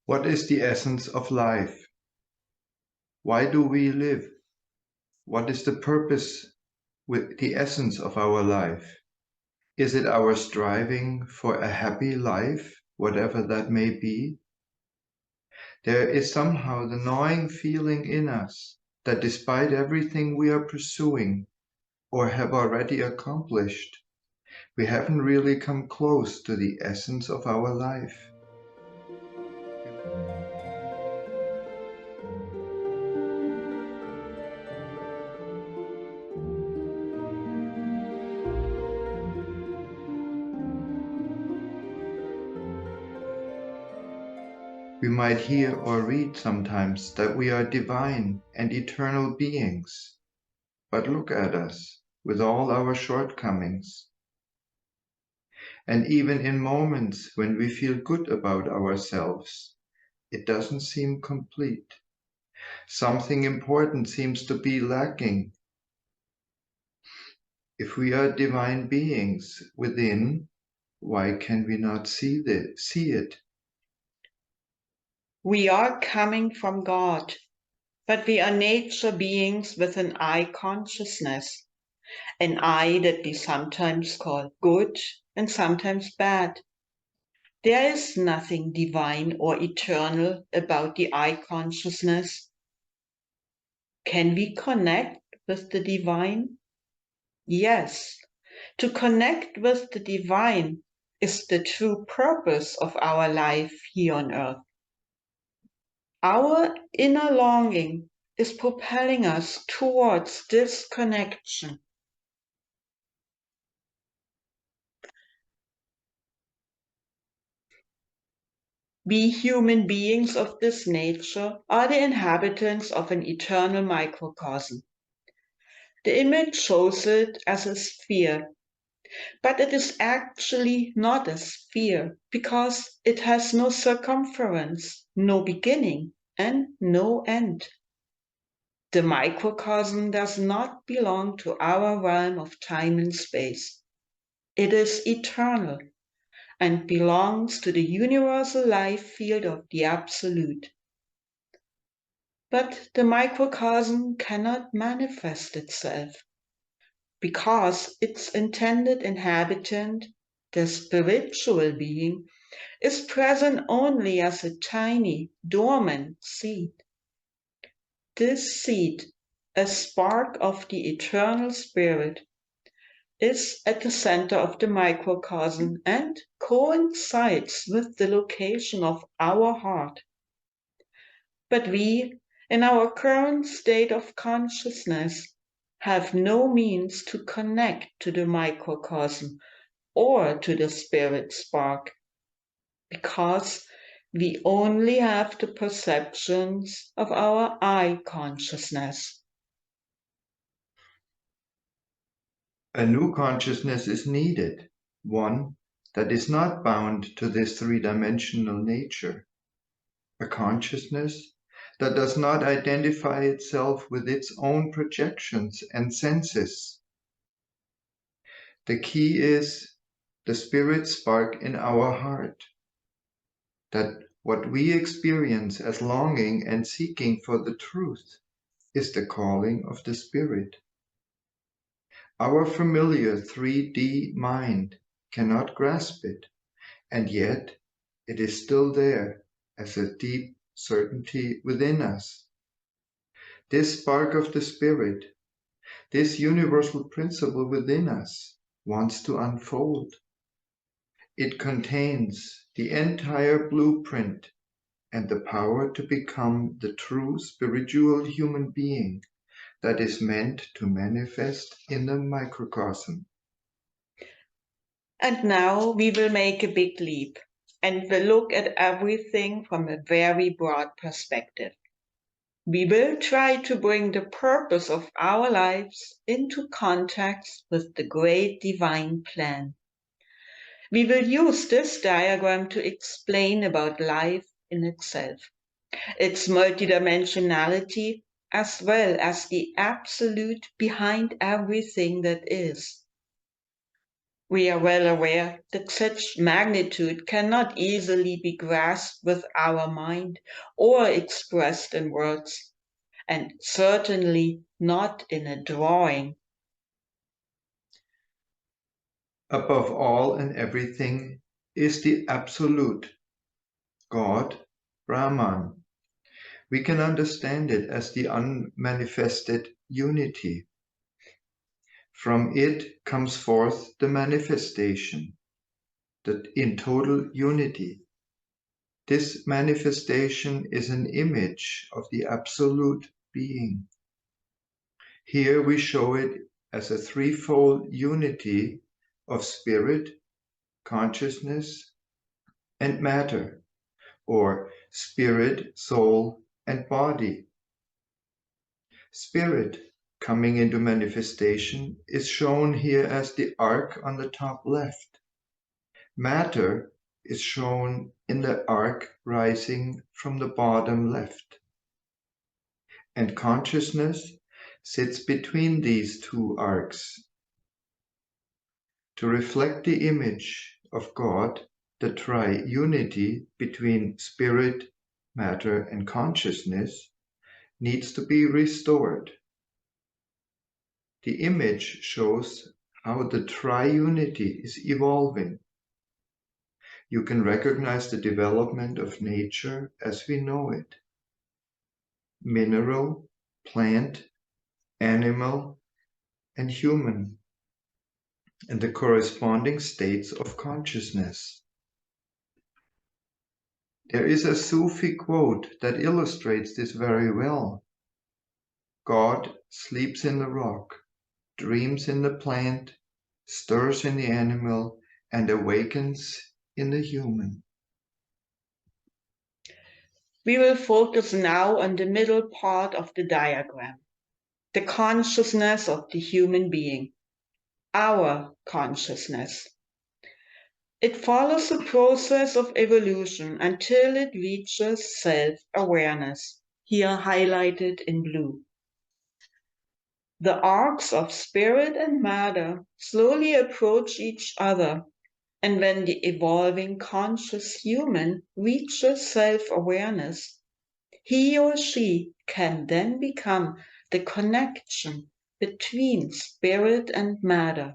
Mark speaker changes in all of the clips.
Speaker 1: What is the essence of life? Why do we live? What is the purpose with the essence of our life? Is it our striving for a happy life, whatever that may be? There is somehow the gnawing feeling in us that despite everything we are pursuing or have already accomplished, we haven't really come close to the essence of our life. We might hear or read sometimes that we are divine and eternal beings. But look at us, with all our shortcomings. And even in moments when we feel good about ourselves, it doesn't seem complete. Something important seems to be lacking. If we are divine beings within, why can we not see it?
Speaker 2: We are coming from God, but we are nature beings with an I consciousness, an I that we sometimes call good and sometimes bad. There is nothing divine or eternal about the I consciousness. Can we connect with the divine? Yes, to connect with the divine is the true purpose of our life here on earth. Our inner longing is propelling us towards this connection. We human beings of this nature are the inhabitants of an eternal microcosm. The image shows it as a sphere, but it is actually not a sphere because it has no circumference, no beginning, and no end. The microcosm does not belong to our realm of time and space. It is eternal and belongs to the universal life field of the Absolute. But the microcosm cannot manifest itself because its intended inhabitant, the spiritual being, is present only as a tiny, dormant seed. This seed, a spark of the eternal spirit, is at the center of the microcosm and coincides with the location of our heart. But we, in our current state of consciousness, have no means to connect to the microcosm or to the spirit spark, because we only have the perceptions of our I consciousness.
Speaker 1: A new consciousness is needed, one that is not bound to this three-dimensional nature, a consciousness that does not identify itself with its own projections and senses. The key is the spirit spark in our heart, that what we experience as longing and seeking for the truth is the calling of the spirit. Our familiar 3D mind cannot grasp it, and yet it is still there as a deep certainty within us. This spark of the spirit, this universal principle within us, wants to unfold. It contains the entire blueprint and the power to become the true spiritual human being that is meant to manifest in the microcosm.
Speaker 2: And now we will make a big leap and will look at everything from a very broad perspective. We will try to bring the purpose of our lives into context with the great divine plan. We will use this diagram to explain about life in itself, its multidimensionality, as well as the absolute behind everything that is. We are well aware that such magnitude cannot easily be grasped with our mind or expressed in words, and certainly not in a drawing.
Speaker 1: Above all and everything is the Absolute, God, Brahman. We can understand it as the unmanifested unity. From it comes forth the manifestation, that in total unity. This manifestation is an image of the Absolute Being. Here we show it as a threefold unity of spirit, consciousness, and matter, or spirit, soul, and body. Spirit, coming into manifestation, is shown here as the arc on the top left. Matter is shown in the arc rising from the bottom left. And consciousness sits between these two arcs. To reflect the image of God, the tri-unity between spirit, matter, and consciousness needs to be restored. The image shows how the tri-unity is evolving. You can recognize the development of nature as we know it. Mineral, plant, animal, and human, and the corresponding states of consciousness. There is a Sufi quote that illustrates this very well. God sleeps in the rock, dreams in the plant, stirs in the animal, and awakens in the human.
Speaker 2: We will focus now on the middle part of the diagram, the consciousness of the human being, our consciousness. It follows the process of evolution until it reaches self-awareness, here highlighted in blue. The arcs of spirit and matter slowly approach each other, and when the evolving conscious human reaches self-awareness, he or she can then become the connection between spirit and matter.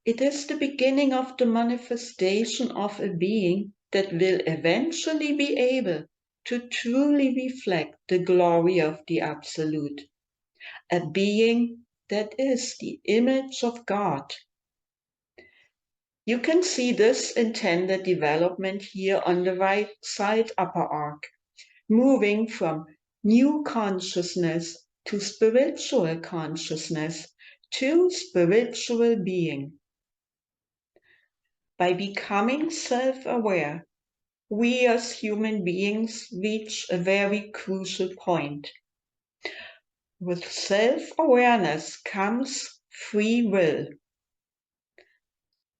Speaker 2: It is the beginning of the manifestation of a being that will eventually be able to truly reflect the glory of the Absolute, a being that is the image of God. You can see this intended development here on the right side upper arc, moving from new consciousness to spiritual consciousness to spiritual being. By becoming self-aware, we as human beings reach a very crucial point. With self-awareness comes free will.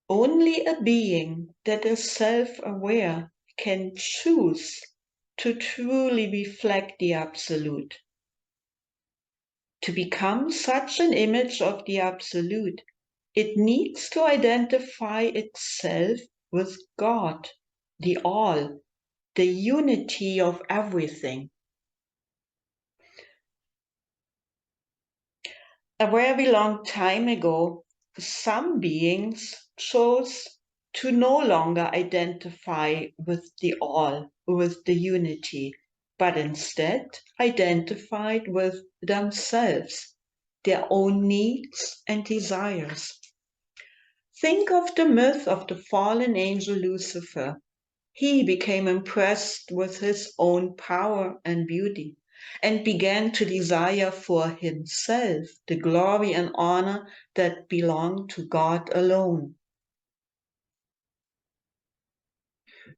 Speaker 2: Only a being that is self-aware can choose to truly reflect the Absolute. To become such an image of the Absolute, it needs to identify itself with God, the All, the unity of everything. A very long time ago, some beings chose to no longer identify with the All, with the unity, but instead identified with themselves, their own needs and desires. Think of the myth of the fallen angel Lucifer. He became impressed with his own power and beauty and began to desire for himself the glory and honor that belong to God alone.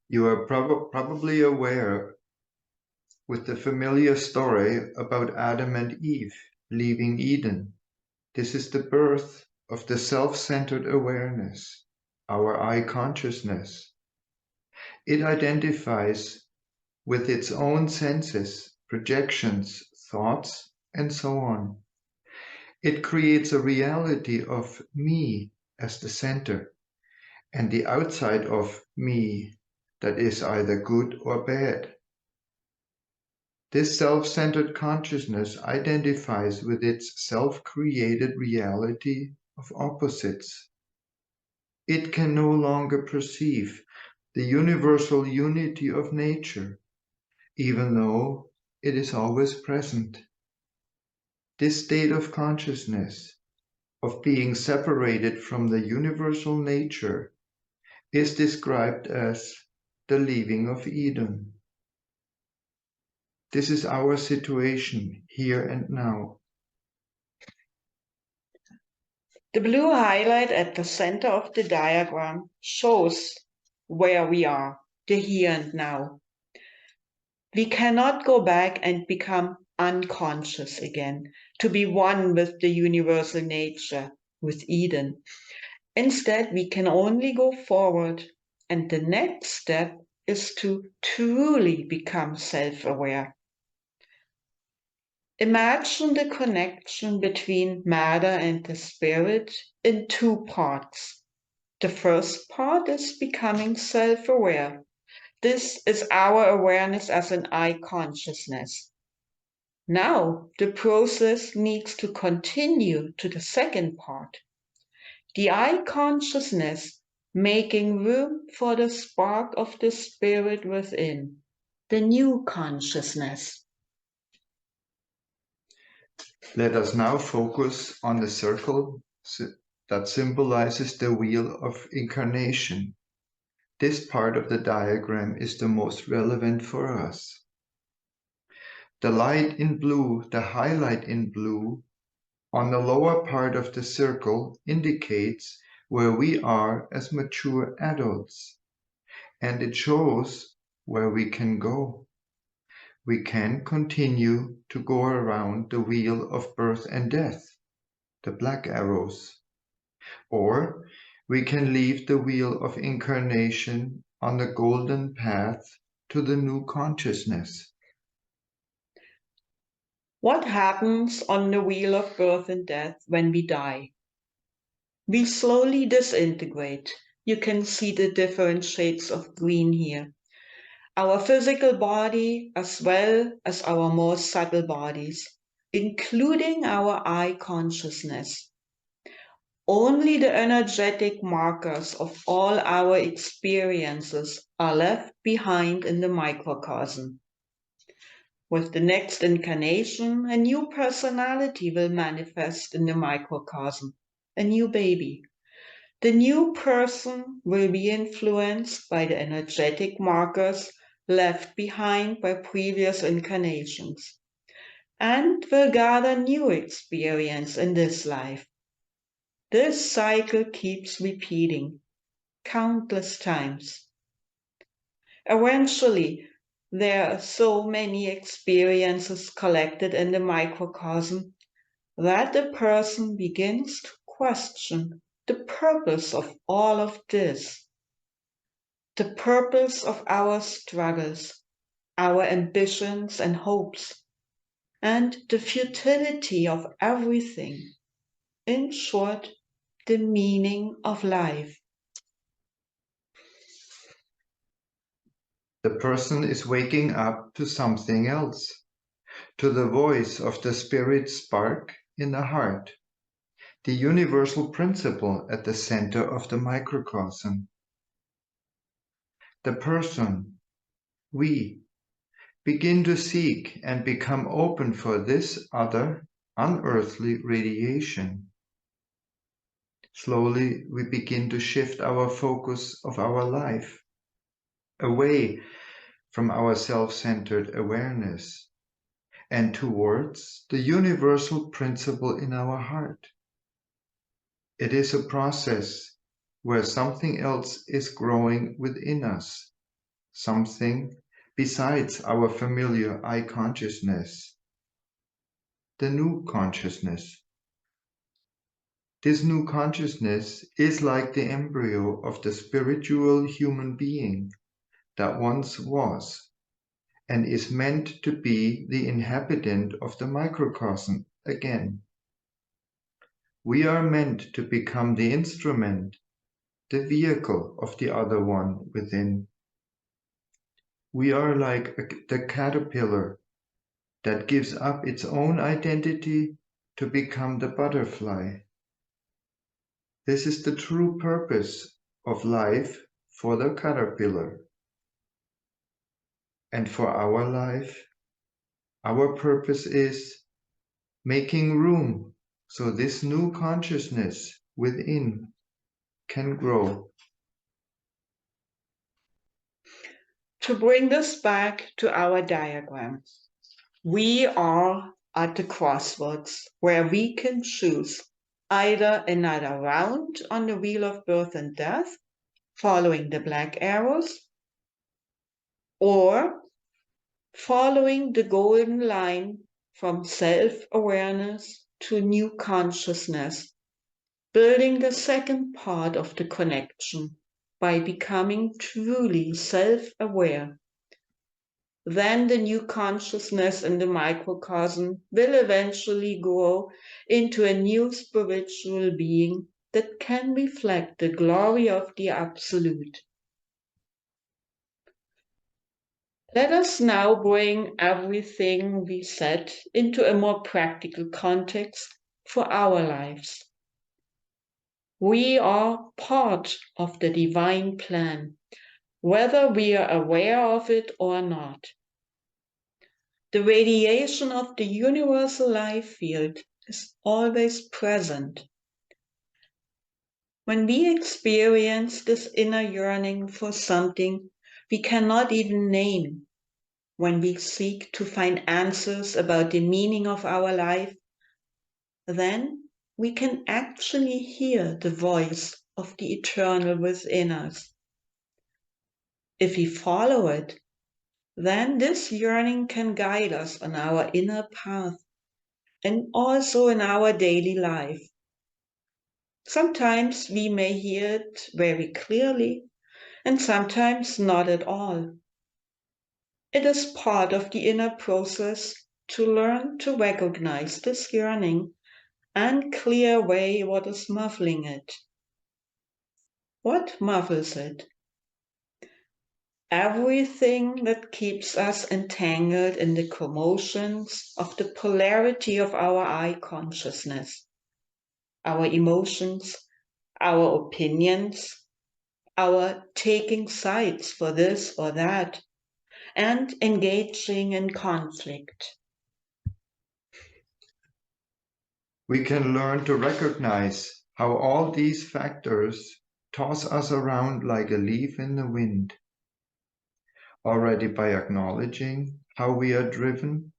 Speaker 1: You are probably aware with the familiar story about Adam and Eve leaving Eden. This is the birth of the self-centered awareness, our I consciousness. It identifies with its own senses, projections, thoughts, and so on. It creates a reality of me as the center, and the outside of me that is either good or bad. This self-centered consciousness identifies with its self-created reality of opposites. It can no longer perceive the universal unity of nature, even though it is always present. This state of consciousness, of being separated from the universal nature, is described as the leaving of Eden. This is our situation here and now.
Speaker 2: The blue highlight at the center of the diagram shows where we are, the here and now. We cannot go back and become unconscious again, to be one with the universal nature, with Eden. Instead, we can only go forward, and the next step is to truly become self-aware. Imagine the connection between matter and the spirit in two parts. The first part is becoming self-aware. This is our awareness as an I consciousness. Now, the process needs to continue to the second part. The I consciousness making room for the spark of the spirit within, the new consciousness.
Speaker 1: Let us now focus on the circle that symbolizes the wheel of incarnation. This part of the diagram is the most relevant for us. The light in blue, the highlight in blue, on the lower part of the circle indicates where we are as mature adults, and it shows where we can go. We can continue to go around the wheel of birth and death, the black arrows, or we can leave the wheel of incarnation on the golden path to the new consciousness.
Speaker 2: What happens on the wheel of birth and death when we die? We slowly disintegrate. You can see the different shades of green here. Our physical body as well as our more subtle bodies, including our I consciousness. Only the energetic markers of all our experiences are left behind in the microcosm. With the next incarnation, a new personality will manifest in the microcosm, a new baby. The new person will be influenced by the energetic markers left behind by previous incarnations, and will gather new experience in this life. This cycle keeps repeating countless times. Eventually, there are so many experiences collected in the microcosm that the person begins to question the purpose of all of this, the purpose of our struggles, our ambitions and hopes, and the futility of everything. In short, the meaning of life.
Speaker 1: The person is waking up to something else, to the voice of the spirit spark in the heart, the universal principle at the center of the microcosm. The person, we, begin to seek and become open for this other, unearthly radiation. Slowly, we begin to shift our focus of our life away from our self-centered awareness and towards the universal principle in our heart. It is a process where something else is growing within us, something besides our familiar I consciousness, the new consciousness. This new consciousness is like the embryo of the spiritual human being that once was, and is meant to be the inhabitant of the microcosm again. We are meant to become the instrument, the vehicle of the other one within. We are like the caterpillar that gives up its own identity to become the butterfly. This is the true purpose of life for the caterpillar. And for our life, our purpose is making room so this new consciousness within can grow.
Speaker 2: To bring this back to our diagram, we are at the crossroads where we can choose either another round on the wheel of birth and death, following the black arrows, or following the golden line from self-awareness to new consciousness, building the second part of the connection by becoming truly self-aware. Then the new consciousness in the microcosm will eventually grow into a new spiritual being that can reflect the glory of the Absolute. Let us now bring everything we said into a more practical context for our lives. We are part of the divine plan, whether we are aware of it or not. The radiation of the universal life field is always present. When we experience this inner yearning for something we cannot even name, when we seek to find answers about the meaning of our life, then we can actually hear the voice of the eternal within us. If we follow it, then this yearning can guide us on our inner path and also in our daily life. Sometimes we may hear it very clearly and sometimes not at all. It is part of the inner process to learn to recognize this yearning and clear away what is muffling it. What muffles it? Everything that keeps us entangled in the commotions of the polarity of our I consciousness, our emotions, our opinions, our taking sides for this or that, and engaging in conflict.
Speaker 1: We can learn to recognize how all these factors toss us around like a leaf in the wind. Already by acknowledging how we are driven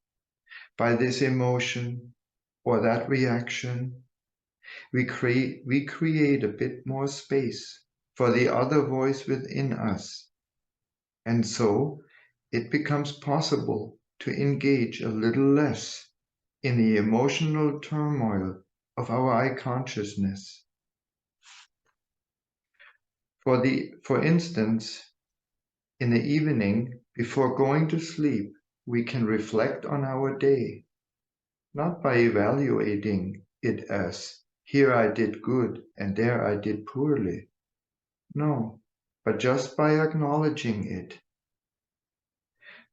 Speaker 1: by this emotion or that reaction, we create a bit more space for the other voice within us. And so it becomes possible to engage a little less in the emotional turmoil of our I consciousness. For instance, in the evening, before going to sleep, we can reflect on our day, not by evaluating it as, here I did good and there I did poorly. No, but just by acknowledging it.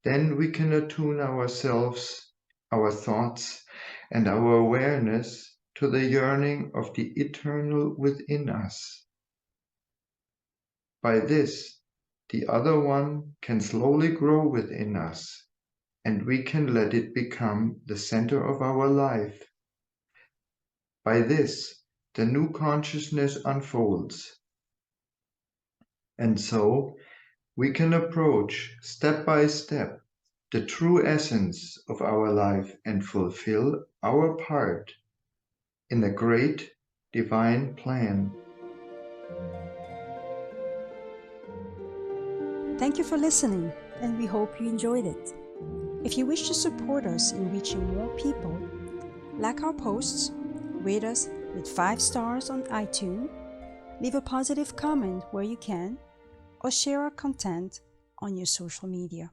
Speaker 1: Then we can attune ourselves, our thoughts, and our awareness to the yearning of the eternal within us. By this, the other one can slowly grow within us, and we can let it become the center of our life. By this, the new consciousness unfolds. And so, we can approach step by step the true essence of our life and fulfill our part in the great divine plan.
Speaker 3: Thank you for listening, and we hope you enjoyed it. If you wish to support us in reaching more people, like our posts, rate us with 5 stars on iTunes, leave a positive comment where you can, or share our content on your social media.